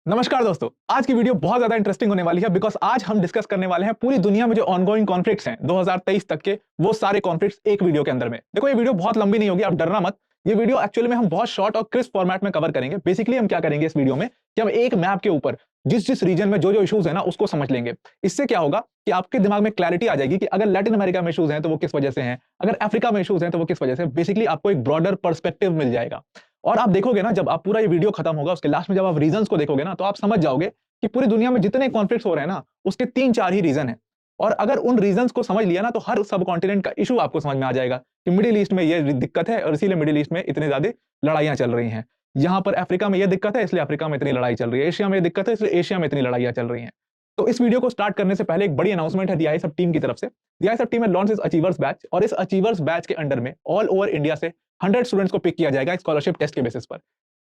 नमस्कार दोस्तों, आज की वीडियो बहुत ज्यादा इंटरेस्टिंग होने वाली है बिकॉज आज हम डिस्कस करने वाले हैं पूरी दुनिया में जो ऑनगोइंग कॉन्फ्लिक्ट्स हैं 2023 तक के, वो सारे कॉन्फ्लिक्ट्स एक वीडियो के अंदर में। देखो ये वीडियो बहुत लंबी नहीं होगी, आप डरना मत। ये वीडियो एक्चुअली में हम बहुत शॉर्ट और क्रिस्प फॉर्मेट में कवर करेंगे। बेसिकली हम क्या करेंगे इस वीडियो में कि हम एक मैप के ऊपर जिस जिस रीजन में जो जो इश्यूज है ना उसको समझ लेंगे। इससे क्या होगा कि आपके दिमाग में क्लैरिटी आ जाएगी कि अगर लैटिन अमेरिका में इश्यूज हैं तो वो किस वजह से हैं, अगर अफ्रीका में इश्यूज हैं तो वो किस वजह से। बेसिकली आपको एक ब्रॉडर पर्सपेक्टिव मिल जाएगा। और आप देखोगे ना, जब आप पूरा ये वीडियो खत्म होगा उसके लास्ट में जब आप रीजंस को देखोगे ना, तो आप समझ जाओगे कि पूरी दुनिया में जितने कॉन्फ्लिक्ट्स हो रहे हैं ना उसके 3-4 ही रीजन है। और अगर उन रीजंस को समझ लिया ना तो हर सब कॉन्टिनेंट का इशू आपको समझ में आ जाएगा कि मिडिल ईस्ट में ये दिक्कत है और इसीलिए मिडिल ईस्ट में इतनी ज्यादा लड़ाइयां चल रही हैं। यहाँ पर अफ्रीका में ये दिक्कत है इसलिए अफ्रीका में इतनी लड़ाई चल रही है, एशिया में ये दिक्कत है इसलिए एशिया में इतनी लड़ाइयां चल रही हैं। तो इस वीडियो को स्टार्ट करने से पहले एक बड़ी अनाउंसमेंट है DISF टीम की तरफ से। DISF टीम है लॉन्च इस अचीवर्स बैच, और इस अचीवर्स बैच के अंडर में ऑल ओवर इंडिया से 100 स्टूडेंट्स को पिक किया जाएगा स्कॉलरशिप टेस्ट के बेसिस पर।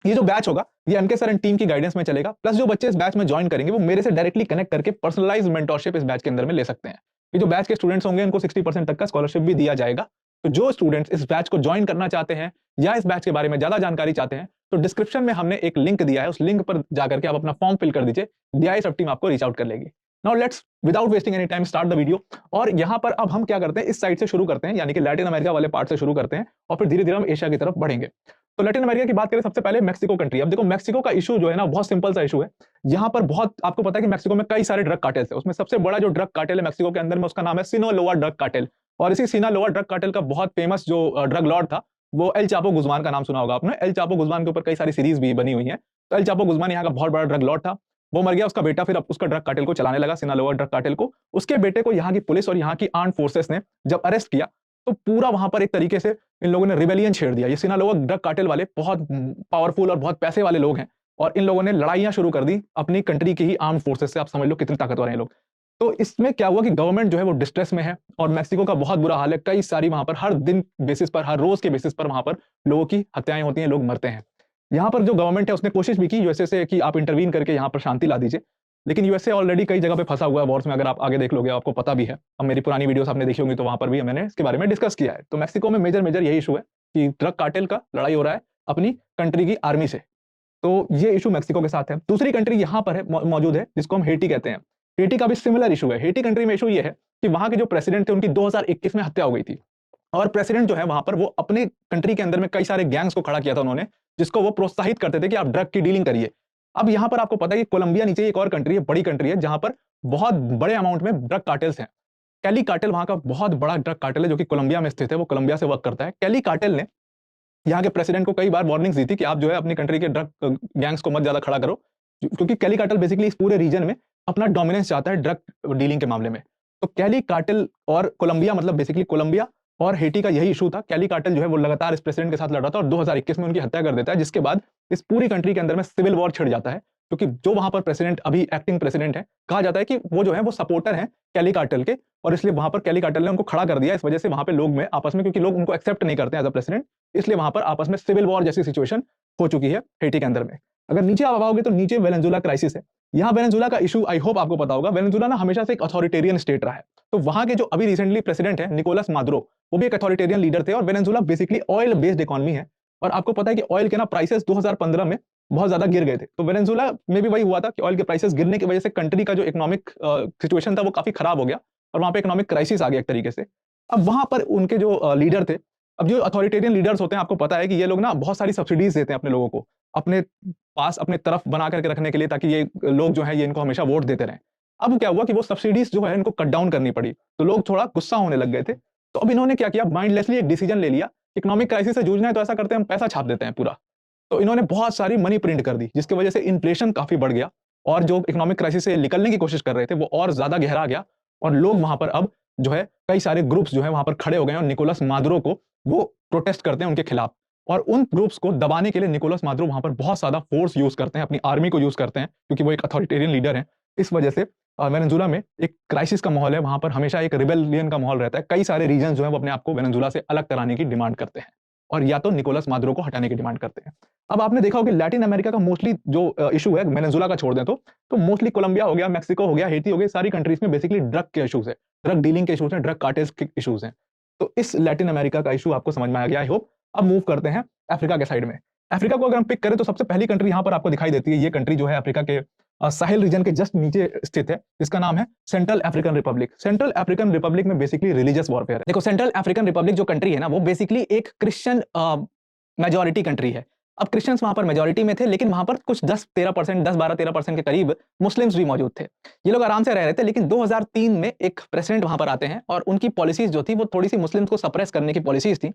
ये जो बैच होगा ये MK सर एंड टीम की गाइडेंस में चलेगा, प्लस जो बच्चे इस बैच में ज्वाइन करेंगे वो मेरे से डायरेक्टली कनेक्ट करके पर्सनलाइज्ड मेंटरशिप इस बैच के अंदर में ले सकते हैं। ये जो बैच के स्टूडेंट्स होंगे उनको 60% तक का स्कॉलरशिप भी दिया जाएगा। तो जो स्टूडेंट्स इस बैच को ज्वाइन करना चाहते हैं या इस बैच के बारे में ज्यादा जानकारी चाहते हैं तो डिस्क्रिप्शन में हमने एक लिंक दिया है, उस लिंक पर जाकर के आप अपना फॉर्म फिल कर दीजिए, DISF टीम आपको रीच आउट कर लेगी। Now let's without wasting any time start the video. और यहाँ पर अब हम क्या करते हैं, इस साइड से शुरू करते हैं, यानी कि लैटिन अमेरिका वाले पार्ट से शुरू करते हैं और फिर धीरे धीरे हम एशिया की तरफ बढ़ेंगे। तो लैटिन अमेरिका की बात करें सबसे पहले मैक्सिको कंट्री। अब देखो मैक्सिको का इशू जो है ना बहुत सिंपल सा इशू है। यहाँ पर बहुत आपको पता है कि मैक्सिको में कई सारे ड्रग कार्टेल्स है, उसमें सबसे बड़ा जो ड्रग कार्टेल है मैक्सिको के अंदर में उसका नाम है सिनालोआ ड्रग कार्टेल। और इसी सिनालोआ ड्रग कार्टेल का बहुत फेमस जो ड्रग लॉर्ड था वो एल चापो गुजमान का नाम सुना होगा आपने। एल चापो गुजमान के ऊपर कई सारी सीरीज भी बनी हुई है। तो एल चापो गुजमान यहाँ का बहुत बड़ा ड्रग लॉर्ड था, वो मर गया, उसका बेटा फिर उसका ड्रग कार्टेल को चलाने लगा, सिनालोआ ड्रग कार्टेल को। उसके बेटे को यहाँ की पुलिस और यहाँ की आर्म फोर्सेस ने जब अरेस्ट किया तो पूरा वहां पर एक तरीके से इन लोगों ने रिबेलियन छेड़ दिया। ये सिनालोआ ड्रग कार्टेल वाले बहुत पावरफुल और बहुत पैसे वाले लोग हैं और इन लोगों ने लड़ाइयां शुरू कर दी अपनी कंट्री की ही आर्म फोर्सेस से। आप समझ लो कितने ताकतवर हैं ये लोग। तो इसमें क्या हुआ कि गवर्नमेंट जो है वो डिस्ट्रेस में है और मैक्सिको का बहुत बुरा हाल है। कई सारी वहां पर हर दिन बेसिस पर, हर रोज के बेसिस पर वहां पर लोगों की हत्याएं होती हैं, लोग मरते हैं। यहाँ पर जो गवर्नमेंट है उसने कोशिश भी की यूएसए से कि आप इंटरवीन करके यहाँ पर शांति ला दीजिए, लेकिन यूएसए ऑलरेडी कई जगह पे फंसा हुआ है वॉर्स में। अगर आप आगे देख लोगे आपको पता भी है, अब मेरी पुरानी वीडियोस आपने देखी होंगी तो वहां पर भी मैंने इसके बारे में डिस्कस किया है। तो मैक्सिको में मेजर मेजर यही इशू है कि ड्रग कार्टेल का लड़ाई हो रहा है अपनी कंट्री की आर्मी से। तो ये इशू मैक्सिको के साथ है। दूसरी कंट्री यहाँ पर है मौजूद है जिसको हम हेटी कहते हैं। हेटी का भी सिमिलर इशू है। हेटी कंट्री में इशू ये है कि वहां के जो प्रेसिडेंट थे उनकी 2021 में हत्या हो गई थी और प्रेसिडेंट जो है वहां पर वो अपने कंट्री के अंदर में कई सारे गैंग्स को खड़ा किया था उन्होंने, जिसको वो प्रोत्साहित करते थे कि आप ड्रग की डीलिंग करिए। अब यहाँ पर आपको पता है कि कोलंबिया नीचे एक और कंट्री है, बड़ी कंट्री है, जहां पर बहुत बड़े अमाउंट में ड्रग कार्टेल्स हैं। कैली कार्टेल वहां का बहुत बड़ा ड्रग कार्टेल है जो कि कोलंबिया में स्थित है, वो कोलंबिया से वर्क करता है। कैली कार्टेल ने यहाँ के प्रेसिडेंट को कई बार वार्निंग्स दी थी कि आप जो है अपनी कंट्री के ड्रग गैंग्स को मत ज्यादा खड़ा करो, क्योंकि कैली कार्टेल बेसिकली इस पूरे रीजन में अपना डोमिनेंस चाहता है ड्रग डीलिंग के मामले में। तो कैली कार्टेल और कोलंबिया, मतलब बेसिकली कोलंबिया और हेटी का यही इशू था। कैली कार्टेल जो है वो लगातार इस प्रेसिडेंट के साथ लड़ रहा था और 2021 में उनकी हत्या कर देता है, जिसके बाद इस पूरी कंट्री के अंदर में सिविल वॉर छिड़ जाता है। क्योंकि जो वहां पर प्रेसिडेंट अभी एक्टिंग प्रेसिडेंट है, कहा जाता है कि वो जो है वो सपोर्टर है कैली कार्टेल के, और इसलिए वहां पर कैली कार्टेल ने उनको खड़ा कर दिया। इस वजह से वहां पे लोग में आपस में, क्योंकि लोग उनको एक्सेप्ट नहीं करते एज अ प्रेसिडेंट, इसलिए वहां पर आपस में सिविल वॉर जैसी सिचुएशन हो चुकी है हेटी के अंदर में। अगर नीचे आप आओगे तो नीचे वेनेजुएला क्राइसिस है। यहाँ वेनेजुएला का इशू आई होप आपको पता होगा। वेनेजुएला ना हमेशा से एक अथॉरिटेरियन स्टेट रहा है। तो वहां के जो अभी रिसेंटली प्रेसिडेंट है निकोलस मादुरो, वो भी एक अथॉरिटेरियन लीडर थे। और Venezuela basically oil based economy है और आपको पता है कि ऑयल के ना प्राइसेस 2015 में बहुत ज्यादा गिर गए थे। तो वेनेजुएला में भी वही हुआ था कि ऑयल के प्राइसेस गिरने की वजह से कंट्री का जो इकोनॉमिक सिचुएशन था वो काफी खराब हो गया और वहां पे इकोनॉमिक क्राइसिस आ गया एक तरीके से। अब वहां पर उनके जो लीडर थे, अब जो अथॉरिटेरियन लीडर्स होते हैं आपको पता है कि ये लोग ना बहुत सारी सब्सिडीज देते हैं अपने लोगों को अपने पास, अपने तरफ बना करके रखने के लिए, ताकि ये लोग जो है ये इनको हमेशा वोट देते रहें। अब क्या हुआ कि वो सब्सिडीज जो है इनको कट डाउन करनी पड़ी, तो लोग थोड़ा गुस्सा होने लग गए थे। तो अब इन्होंने क्या किया, माइंडलेसली एक डिसीजन ले लिया, इकोनॉमिक क्राइसिस से जूझना है तो ऐसा करते हैं हम पैसा छाप देते हैं पूरा। तो इन्होंने बहुत सारी मनी प्रिंट कर दी, जिसकी वजह से इन्फ्लेशन काफी बढ़ गया और जो इकोनॉमिक क्राइसिस से निकलने की कोशिश कर रहे थे वो और ज्यादा गहरा गया। और लोग वहां पर अब जो है कई सारे ग्रुप्स जो है वहां पर खड़े हो गए और निकोलस मादुरो को वो प्रोटेस्ट करते हैं उनके खिलाफ। और उन ग्रुप्स को दबाने के लिए निकोलस मादुरो वहां पर बहुत ज्यादा फोर्स यूज करते हैं, अपनी आर्मी को यूज करते हैं, क्योंकि वो एक अथॉरिटेरियन लीडर है। इस वजह से वेनेजुएला में एक क्राइसिस का माहौल है, वहां पर हमेशा एक रिबेलियन का माहौल रहता है। कई सारे रीजन जो है वो अपने आप को वेनेजुएला से अलग कराने की डिमांड करते हैं और या तो निकोलस मादुरो को हटाने की डिमांड करते हैं। अब आपने देखा होगा कि लैटिन अमेरिका का मोस्टली जो इशू है, वेनेजुएला का छोड़ दें तो मोस्टली कोलंबिया हो गया, मैक्सिको हो गया, हेटी हो गया, सारी कंट्रीज में बेसिकली ड्रग के इशूज है, ड्रग डीलिंग के इशूज हैं, ड्रग कार्टेल्स के इशूज हैं। तो इस लैटिन अमेरिका का इशू आपको समझ में आ गया आई होप। अब मूव करते हैं अफ्रीका के साइड में। अफ्रीका को अगर हम पिक करें तो सबसे पहली कंट्री यहाँ पर आपको दिखाई देती है। ये कंट्री जो है अफ्रीका के साहिल रीजन के जस्ट नीचे स्थित है, जिसका नाम है central African Republic. Central African Republic में बेसिकली रिलीजियस वॉरफेयर है। देखो, सेंट्रल अफ्रीकन रिपब्लिक जो कंट्री है ना, वो बेसिकली एक क्रिश्चियन मेजोरिटी कंट्री है। अब क्रिश्चियंस वहां पर मेजोरिटी में थे, लेकिन वहां पर कुछ 10-13%, 10-12-13% के करीब मुस्लिम्स भी मौजूद थे। ये लोग आराम से रह रहे थे, लेकिन 2003 में एक प्रेसिडेंट वहां पर आते हैं और उनकी पॉलिसीज जो थी वो थोड़ी सी मुस्लिम्स को सप्रेस करने की पॉलिसीज थी।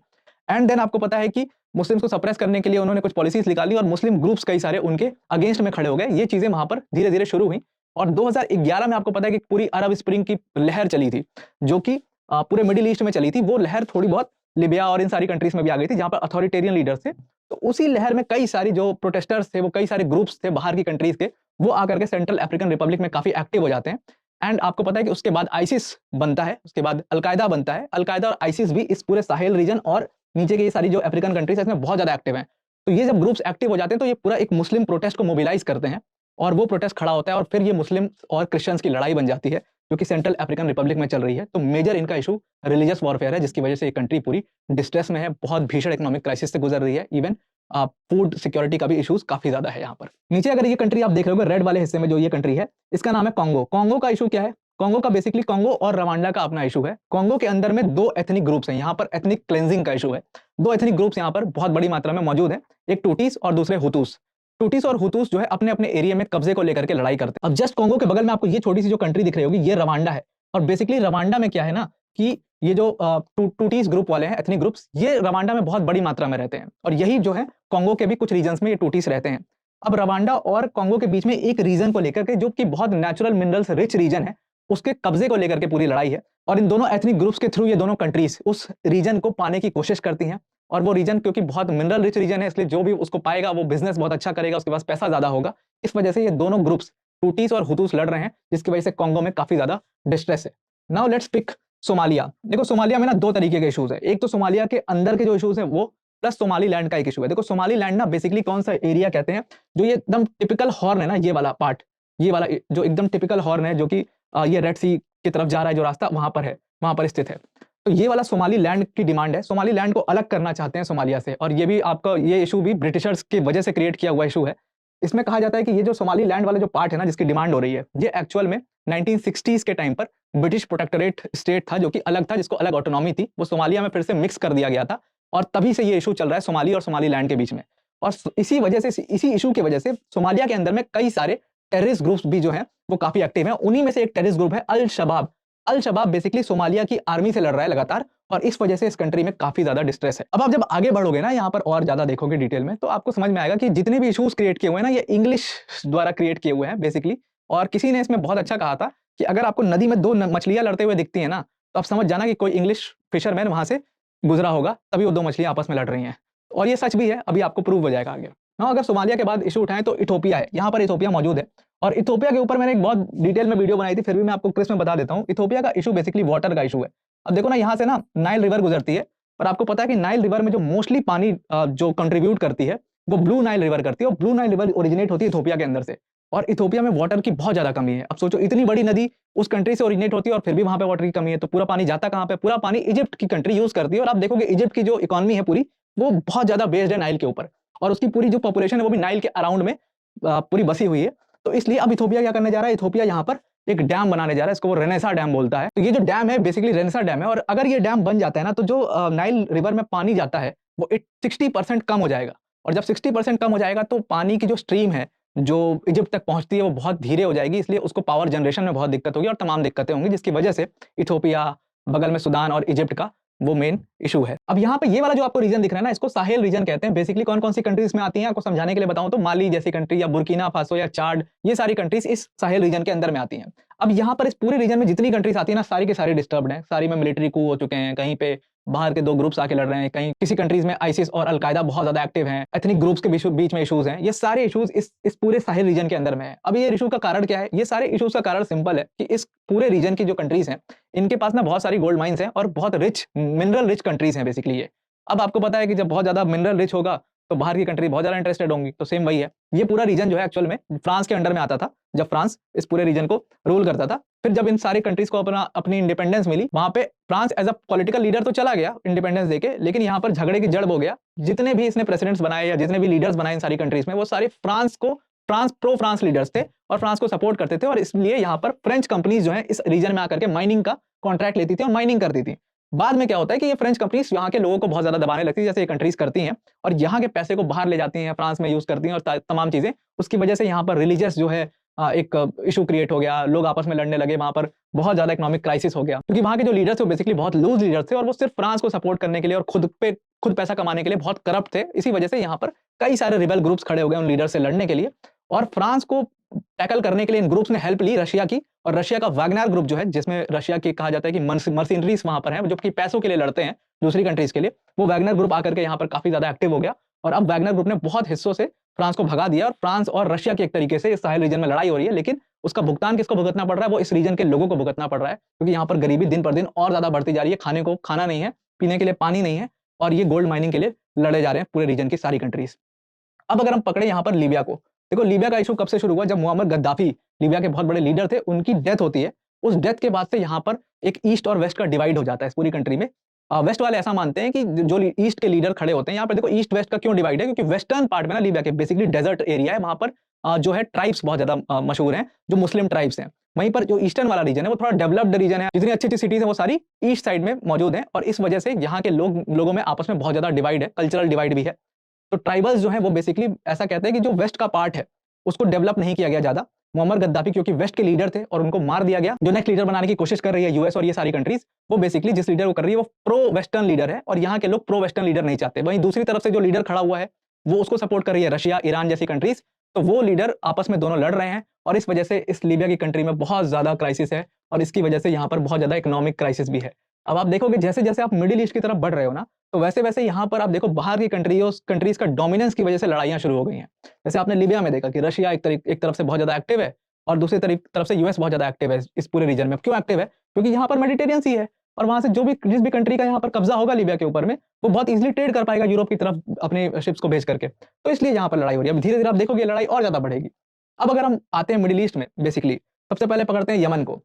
एंड देन आपको पता है कि मुस्लिम्स को सप्रेस करने के लिए उन्होंने कुछ पॉलिसीज निकाली और मुस्लिम ग्रुप्स कई सारे उनके अगेंस्ट में खड़े हो गए। ये चीजें वहां पर धीरे धीरे शुरू हुई और 2011 में आपको पता है कि पूरी अरब स्प्रिंग की लहर चली थी, जो कि पूरे मिडिल ईस्ट में चली थी। वो लहर थोड़ी बहुत लीबिया और इन सारी कंट्रीज में भी आ गई थी, जहां पर अथॉरिटेरियन लीडर्स थे। तो उसी लहर में कई सारी जो प्रोटेस्टर्स थे, वो कई सारे ग्रुप्स थे बाहर की कंट्रीज के, वो आकर के सेंट्रल अफ्रीकन रिपब्लिक में काफी एक्टिव हो जाते हैं। एंड आपको पता है कि उसके बाद आईसिस बनता है, उसके बाद अलकायदा बनता है। अलकायदा और आईसिस भी इस पूरे साहेल रीजन और नीचे की ये सारी जो अफ्रीकन कंट्रीज है, इसमें बहुत ज्यादा एक्टिव हैं। तो ये जब ग्रुप्स एक्टिव हो जाते हैं तो ये पूरा एक मुस्लिम प्रोटेस्ट को मोबिलाइज करते हैं और वो प्रोटेस्ट खड़ा होता है और फिर ये मुस्लिम और क्रिश्चियंस की लड़ाई बन जाती है, जो कि सेंट्रल अफ्रीकन रिपब्लिक में चल रही है। तो मेजर इनका इशू रिलीजियस वॉरफेयर है, जिसकी वजह से ये कंट्री पूरी डिस्ट्रेस में है, बहुत भीषण इकोनॉमिक क्राइसिस से गुजर रही है। इवन फूड सिक्योरिटी का भी इश्यूज काफी ज्यादा है यहाँ पर। नीचे अगर ये कंट्री आप देख रहे हो रेड वाले हिस्से में, जो ये कंट्री है, इसका नाम है कॉन्गो। कॉन्गो का इशू क्या है? कॉन्गो का बेसिकली कॉन्गो और रवांडा का अपना इशू है। कॉन्गो के अंदर में दो एथनिक ग्रुप्स हैं, यहाँ पर एथनिक क्लेंजिंग का इशू है। दो एथनिक ग्रुप्स यहाँ पर बहुत बड़ी मात्रा में मौजूद हैं, एक टूटीस और दूसरे हुतूस। टूटीस और हुतूस जो है अपने अपने एरिया में कब्जे को लेकर के लड़ाई करते हैं। अब जस्ट कॉन्गो के बगल में आपको ये छोटी सी जो कंट्री दिख रही होगी, ये रवांडा है। और बेसिकली रवांडा में क्या है ना कि ये जो टूटीस ग्रुप वाले हैं, एथनिक ग्रुप्स, ये रवांडा में बहुत बड़ी मात्रा में रहते हैं और यही जो है कॉन्गो के भी कुछ रीजन्स में ये टूटीस रहते हैं। अब रवांडा और कॉन्गो के बीच में एक रीजन को लेकर के, जो कि बहुत नेचुरल मिनरल्स रिच रीजन है, उसके कब्जे को लेकर के पूरी लड़ाई है। और इन दोनों एथनिक ग्रुप्स के थ्रू ये दोनों कंट्रीज उस रीजन को पाने की कोशिश करती हैं। और वो रीजन क्योंकि बहुत मिनरल रिच रीजन है, इसलिए जो भी उसको पाएगा वो बिजनेस बहुत अच्छा करेगा, उसके पास पैसा ज्यादा होगा। इस वजह से ये दोनों ग्रुप्स टूटीस और हुतूस लड़ रहे हैं, जिसकी वजह से कॉन्गो में काफी ज्यादा डिस्ट्रेस है। Now let's pick Somalia. देखो, सोमालिया में ना दो तरीके के इश्यूज है। एक तो सोमालिया के अंदर के जो इश्यूज है वो, प्लस सोमाली लैंड का एक इशू है। देखो, सोमाली लैंड ना बेसिकली कौन सा एरिया कहते हैं, जो ये एकदम टिपिकल हॉर्न है ना, ये वाला पार्ट, ये वाला जो एकदम टिपिकल हॉर्न है, जो कि ये रेड सी की तरफ जा रहा है जो रास्ता, वहां पर है, वहां पर स्थित है। तो ये वाला सोमाली लैंड की डिमांड है। सोमाली लैंड को अलग करना चाहते हैं सोमालिया से, और ये भी आपका ये इशू भी ब्रिटिशर्स की वजह से क्रिएट किया हुआ इशू है। इसमें कहा जाता है कि ये जो सोमाली लैंड वाला जो पार्ट है ना, जिसकी डिमांड हो रही है, ये एक्चुअल में 1960s के टाइम पर ब्रिटिश प्रोटेक्टोरेट स्टेट था, जो कि अलग था, जिसको अलग ऑटोनॉमी थी, वो सोमालिया में फिर से मिक्स कर दिया गया था। और तभी से ये इशू चल रहा है सोमाली और सोमाली लैंड के बीच में। और इसी वजह से, इसी इशू की वजह से सोमालिया के अंदर में कई सारे टेररिस्ट ग्रुप्स भी जो हैं वो काफी एक्टिव हैं। उन्हीं में से एक टेररिस्ट ग्रुप है अल शबाब। अल शबाब बेसिकली सोमालिया की आर्मी से लड़ रहा है लगातार, और इस वजह से इस कंट्री में काफी ज्यादा डिस्ट्रेस है। अब आप जब आगे बढ़ोगे ना यहाँ पर और ज्यादा देखोगे डिटेल में, तो आपको समझ में आएगा कि जितने भी इश्यूज क्रिएट किए हुए हैं ना, ये इंग्लिश द्वारा क्रिएट किए हुए हैं बेसिकली। और किसी ने इसमें बहुत अच्छा कहा था कि अगर आपको नदी में दो मछलियां लड़ते हुए दिखती है ना, तो आप समझ जाना कि कोई इंग्लिश फिशरमैन वहां से गुजरा होगा, तभी वो दो मछलियां आपस में लड़ रही हैं। और ये सच भी है, अभी आपको प्रूव हो जाएगा आगे। अगर सोमालिया के बाद इशू उठाएं तो इथोपिया है। यहाँ पर इथोपिया मौजूद है, और इथोपिया के ऊपर मैंने एक बहुत डिटेल में वीडियो बनाई थी, फिर भी मैं आपको क्रिस में बता देता हूँ। इथोपिया का इशू बेसिकली वाटर का इशू है। अब देखो ना, यहाँ से ना नाइल रिवर गुजरती है, और आपको पता है कि नाइल रिवर में जो मोस्टली पानी जो कंट्रीब्यूट करती है, वो ब्लू नाइल रिवर करती है। और ब्लू नाइल रिवर ओरिजिनेट होती है इथोपिया के अंदर से, और इथोपिया में वाटर की बहुत ज्यादा कमी है। अब सोचो, इतनी बड़ी नदी उस कंट्री से ओरिजिनेट होती है और फिर भी वहां पे वाटर की कमी है, तो पूरा पानी जाता कहां पे? पूरा पानी इजिप्ट की कंट्री यूज करती है। और आप देखोगे इजिप्ट की जो इकोनॉमी है पूरी, वो बहुत ज्यादा बेस्ड है नाइल के ऊपर, और उसकी पूरी जो पॉपुलेशन है वो भी नाइल के अराउंड में पूरी बसी हुई है। तो इसलिए अब इथोपिया क्या करने जा रहा है? इथोपिया यहाँ पर एक डैम बनाने जा रहा है, इसको वो रेनेसा डैम बोलता है। तो ये जो डैम है बेसिकली रेनेसा डैम है, और अगर ये डैम बन जाता है ना, तो जो नाइल रिवर में पानी जाता है वो 60% कम हो जाएगा। और जब 60% कम हो जाएगा तो पानी की जो स्ट्रीम है जो इजिप्ट तक पहुंचती है वो बहुत धीरे हो जाएगी, इसलिए उसको पावर जनरेशन में बहुत दिक्कत होगी और तमाम दिक्कतें होंगी, जिसकी वजह से इथोपिया, बगल में सुदान और इजिप्ट का वो मेन इशू है। अब यहाँ पे ये वाला जो आपको रीजन दिख रहा है ना, इसको साहेल रीजन कहते हैं। बेसिकली कौन कौन सी कंट्रीज में आती हैं आपको समझाने के लिए बताऊं तो माली जैसी कंट्री, या बुर्किना फासो, या चाड, ये सारी कंट्रीज इस साहेल रीजन के अंदर में आती हैं। अब यहाँ पर इस पूरे रीजन में जितनी कंट्रीज आती है ना, सारी के सारी डिस्टर्ब्ड हैं, सारी में मिलिट्री कू हो चुके हैं, कहीं पे बाहर के दो ग्रुप्स आके लड़ रहे हैं, कहीं किसी कंट्रीज में आईसिस और अलकायदा बहुत ज्यादा एक्टिव हैं, एथनिक ग्रुप्स के बीच में इश्यूज हैं। ये सारे इश्यूज इस पूरे साहेल रीजन के अंदर में है। अब ये इशू का कारण क्या है? ये सारे इश्यूज का कारण सिंपल है कि इस पूरे रीजन की जो कंट्रीज हैं, इनके पास ना बहुत सारी गोल्ड माइंस हैं और बहुत रिच मिनरल रिच कंट्रीज हैं बेसिकली ये। अब आपको पता है कि जब बहुत ज्यादा मिनरल रिच होगा तो बाहर की कंट्री बहुत ज़्यादा इंटरेस्टेड होंगी, तो सेम वही है। ये पूरा रीजन जो है एक्चुअल में फ्रांस के अंडर में आता था, जब फ्रांस इस पूरे रीजन को रूल करता था। फिर जब इन सारी कंट्रीज़ को अपनी इंडिपेंडेंस मिली, वहाँ पे France as a political leader तो चला गया इंडिपेंडेंस देके, लेकिन यहाँ पर झगड़े की जड़ हो गया। जितने भी इसने प्रेसिडेंट्स बनाए या जितने भी लीडर्स बनाए इन सारी कंट्रीज़ में, वो सारे प्रो फ्रांस लीडर्स थे और फ्रांस को सपोर्ट करते थे, और इसलिए यहाँ पर फ्रेंच कंपनीज जो है इस रीजन में आकर के माइनिंग का कॉन्ट्रैक्ट लेती थी और माइनिंग करती थी। बाद में क्या होता है कि ये फ्रेंच कंपनीज यहाँ के लोगों को बहुत ज्यादा दबाने लगती है, जैसे ये कंट्रीज करती हैं, और यहाँ के पैसे को बाहर ले जाती हैं, फ्रांस में यूज करती हैं और तमाम चीजें। उसकी वजह से यहाँ पर रिलीजियस जो है एक इशू क्रिएट हो गया, लोग आपस में लड़ने लगे, वहां पर बहुत ज्यादा इकोनॉमिक क्राइसिस हो गया, क्योंकि वहां के जो लीडर्स थे वो बेसिकली बहुत लूज लीडर्स थे और वो सिर्फ फ्रांस को सपोर्ट करने के लिए और खुद पैसा कमाने के लिए बहुत करप्ट थे। इसी वजह से यहाँ पर कई सारे रिबेल ग्रुप्स खड़े हो गए उन लीडर से लड़ने के लिए, और फ्रांस को टैकल करने के लिए इन ग्रुप्स ने हेल्प ली रशिया की, और रशिया का वैगनर ग्रुप जो है, जिसमें रशिया की कहा जाता है कि मर्सिनरीज वहां पर हैं जो कि पैसों के लिए लड़ते हैं दूसरी कंट्रीज के लिए, वो वैगनर ग्रुप आकर के यहाँ पर काफी ज्यादा एक्टिव हो गया, और अब वैगनर ग्रुप ने बहुत हिस्सों से फ्रांस को भगा दिया, और फ्रांस और रशिया की एक तरीके से इस साहेल रीजन में लड़ाई हो रही है, लेकिन उसका भुगतान किसको भुगतना पड़ रहा है? वो इस रीजन के लोगों को भुगतना पड़ रहा है, क्योंकि यहाँ पर गरीबी दिन पर दिन और ज्यादा बढ़ती जा रही है, खाने को खाना नहीं है, पीने के लिए पानी नहीं है, और ये गोल्ड माइनिंग के लिए लड़े जा रहे हैं पूरे रीजन की सारी कंट्रीज। अब अगर हम पकड़े यहाँ पर लीबिया को, देखो लीबिया का इशू कब से शुरू हुआ? जब मुअम्मर गद्दाफी, लीबिया के बहुत बड़े लीडर थे, उनकी डेथ होती है। उस डेथ के बाद से यहाँ पर एक ईस्ट और वेस्ट का डिवाइड हो जाता है इस पूरी कंट्री में। वेस्ट वाले ऐसा मानते हैं कि जो ईस्ट के लीडर खड़े होते हैं, यहाँ पर देखो ईस्ट वेस्ट का क्यों डिवाइड है, क्योंकि वेस्टर्न पार्ट में ना लीबिया के बेसिकली डेजर्ट एरिया है, वहां पर जो है ट्राइब्स बहुत ज्यादा मशहूर हैं, जो मुस्लिम ट्राइब्स हैं। वहीं पर जो ईस्टर्न वाला रीजन है वो थोड़ा डेवलप्ड रीजन है, जितनी अच्छी अच्छी सिटीज है वो सारी ईस्ट साइड में मौजूद है, और इस वजह से यहाँ के लोगों में आपस में बहुत ज्यादा डिवाइड है, कल्चरल डिवाइड भी है। तो ट्राइबल्स जो है वो बेसिकली ऐसा कहते हैं कि जो वेस्ट का पार्ट है उसको डेवलप नहीं किया गया ज्यादा। मुअम्मर गद्दाफी क्योंकि वेस्ट के लीडर थे और उनको मार दिया गया, जो नेक्स्ट लीडर बनाने की कोशिश कर रही है यूएस और ये सारी कंट्रीज, वो बेसिकली जिस लीडर को कर रही है वो प्रो वेस्टर्न लीडर है, और यहाँ के लोग प्रो वेस्टर्न लीडर नहीं चाहते। वहीं दूसरी तरफ से जो लीडर खड़ा हुआ है वो उसको सपोर्ट कर रही है रशिया, ईरान जैसी कंट्रीज, तो वो लीडर आपस में दोनों लड़ रहे हैं, और इस वजह से इस लीबिया की कंट्री में बहुत ज्यादा क्राइसिस है, और इसकी वजह से यहाँ पर बहुत ज्यादा इकोनॉमिक क्राइसिस भी है। अब आप देखोगे जैसे जैसे आप मिडिल ईस्ट की तरफ बढ़ रहे हो ना, तो वैसे वैसे यहाँ पर आप देखो बाहर की कंट्रीज का डोमिनेंस की वजह से लड़ाइयां शुरू हो गई हैं। जैसे आपने लीबिया में देखा कि रशिया एक तरफ से बहुत ज्यादा एक्टिव है, और दूसरी तरफ से यूएस बहुत ज्यादा एक्टिव है इस पूरे रीजन में। क्यों एक्टिव है? क्योंकि यहाँ पर मेडिटेरियन सी है, और वहां से जिस भी कंट्री का यहाँ पर कब्जा होगा लीबिया के ऊपर में, वो बहुत इजीली ट्रेड कर पाएगा यूरोप की तरफ अपने शिप्स को भेज करके। तो इसलिए यहाँ पर लड़ाई हो रही है। अब धीरे धीरे आप देखोगे लड़ाई और ज्यादा बढ़ेगी। अब अगर हम आते हैं मिडिल ईस्ट में, बेसिकली सबसे पहले पकड़ते हैं यमन को।